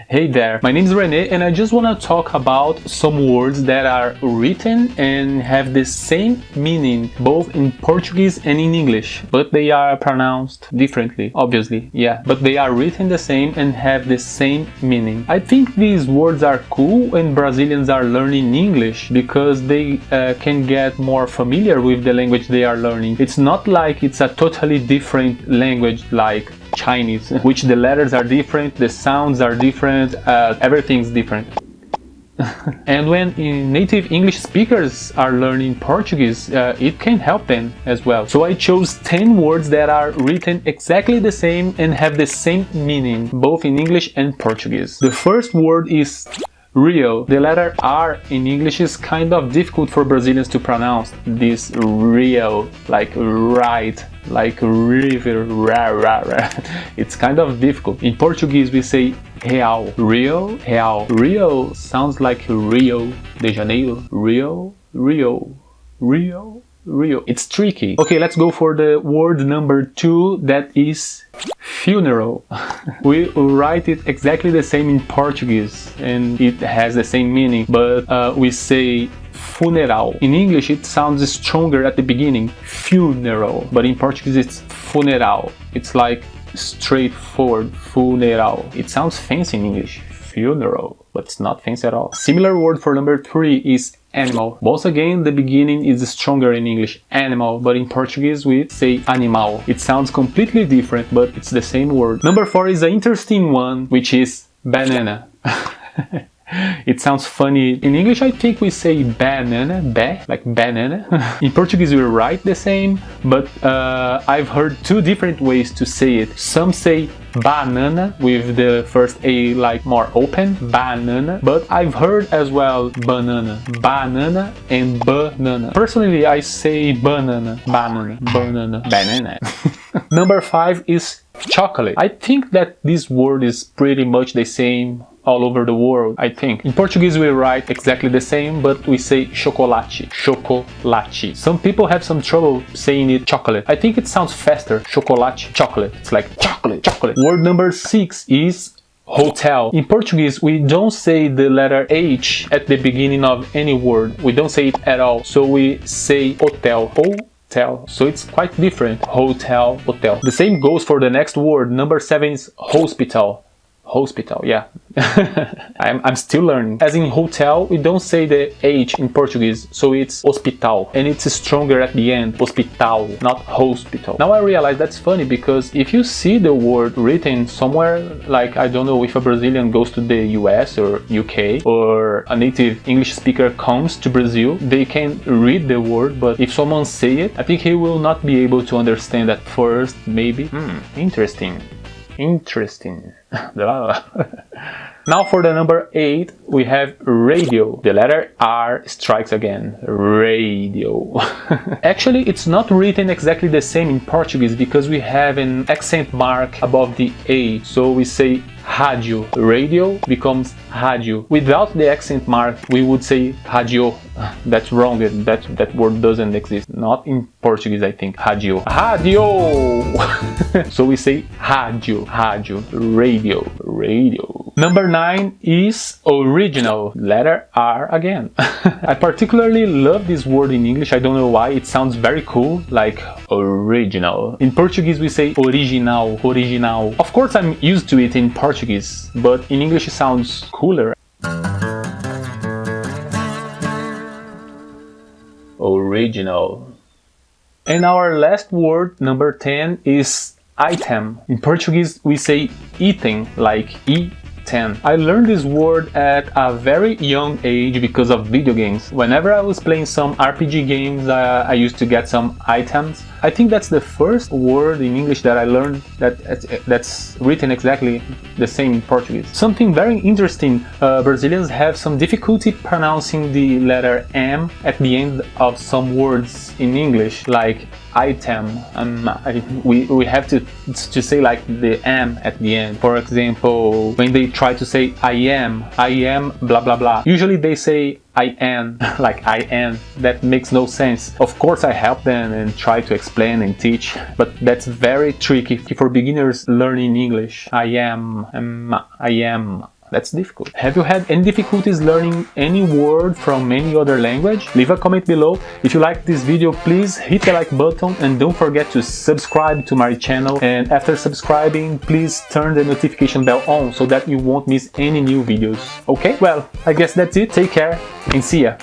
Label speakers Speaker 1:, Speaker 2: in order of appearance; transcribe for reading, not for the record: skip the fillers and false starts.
Speaker 1: Hey there, my name is Rene and I just want to talk about some words that are written and have the same meaning both in Portuguese and in English, but they are pronounced differently, obviously, yeah, but they are written the same and have the same meaning. I think these words are cool when Brazilians are learning English because they can get more familiar with the language they are learning. It's not like it's a totally different language like Chinese, which the letters are different, the sounds are different, everything's different. And when native English speakers are learning Portuguese, it can help them as well. So I chose 10 words that are written exactly the same and have the same meaning, both in English and Portuguese. The first word is Rio. The letter R in English is kind of difficult for Brazilians to pronounce. This Rio, like right, like river, rah, rah, rah. It's kind of difficult. In Portuguese we say real, Rio, real. Rio sounds like Rio de Janeiro. Rio, Rio, Rio, Rio. It's tricky. Okay, let's go for the word number 2, that is funeral. We write it exactly the same in Portuguese and it has the same meaning, but we say funeral. In English it sounds stronger at the beginning, funeral, but in Portuguese it's funeral. It's like straightforward, funeral. It sounds fancy in English, funeral, but it's not fancy at all. Similar word for number 3 is animal. Once again, the beginning is stronger in English, animal, but in Portuguese we say animal. It sounds completely different, but it's the same word. Number 4 is an interesting one, which is banana. It sounds funny. In English, I think we say banana, like banana. In Portuguese, we write the same, but I've heard 2 different ways to say it. Some say banana with the first A like more open, banana, but I've heard as well banana, banana and banana. Personally, I say banana, banana, banana, banana. Number 5 is chocolate. I think that this word is pretty much the same all over the world, I think. In Portuguese we write exactly the same, but we say chocolate, chocolate. Some people have some trouble saying it chocolate. I think it sounds faster, chocolate, chocolate. It's like chocolate, chocolate. Word number 6 is hotel. In Portuguese, we don't say the letter H at the beginning of any word. We don't say it at all. So we say hotel. Hotel. So it's quite different. Hotel, hotel. The same goes for the next word. Number 7 is hospital. Hospital, yeah. I'm still learning. As in hotel, we don't say the H in Portuguese, so it's hospital, and it's stronger at the end, hospital, not hospital. Now I realize that's funny because if you see the word written somewhere, like, I don't know, if a Brazilian goes to the US or UK, or a native English speaker comes to Brazil, they can read the word, but if someone say it, I think he will not be able to understand at first, maybe. Interesting. Now for the number 8, we have radio. The letter R strikes again. Radio. Actually, it's not written exactly the same in Portuguese because we have an accent mark above the A. So we say rádio. Radio becomes rádio. Without the accent mark, we would say rádio. That's wrong. That word doesn't exist. Not in Portuguese, I think. Rádio. Rádio! So we say rádio. Rádio. Radio. Radio. Number 9 is original. Letter R again. I particularly love this word in English. I don't know why. It sounds very cool, like original. In Portuguese we say original. Original. Of course I'm used to it in Portuguese, but in English it sounds cooler. Original. And our last word, number 10, is item. In Portuguese we say item, like I learned this word at a very young age because of video games. Whenever I was playing some RPG games, I used to get some items. I think that's the first word in English that I learned that's written exactly the same in Portuguese. Something very interesting, Brazilians have some difficulty pronouncing the letter M at the end of some words in English, like item. We have to say like the am at the end. For example, when they try to say I am blah blah blah. Usually they say I am, like I am. That makes no sense. Of course I help them and try to explain and teach, but that's very tricky for beginners learning English. I am. That's difficult. Have you had any difficulties learning any word from any other language? Leave a comment below. If you like this video, please hit the like button and don't forget to subscribe to my channel. And after subscribing, please turn the notification bell on so that you won't miss any new videos. Okay? Well, I guess that's it. Take care and see ya.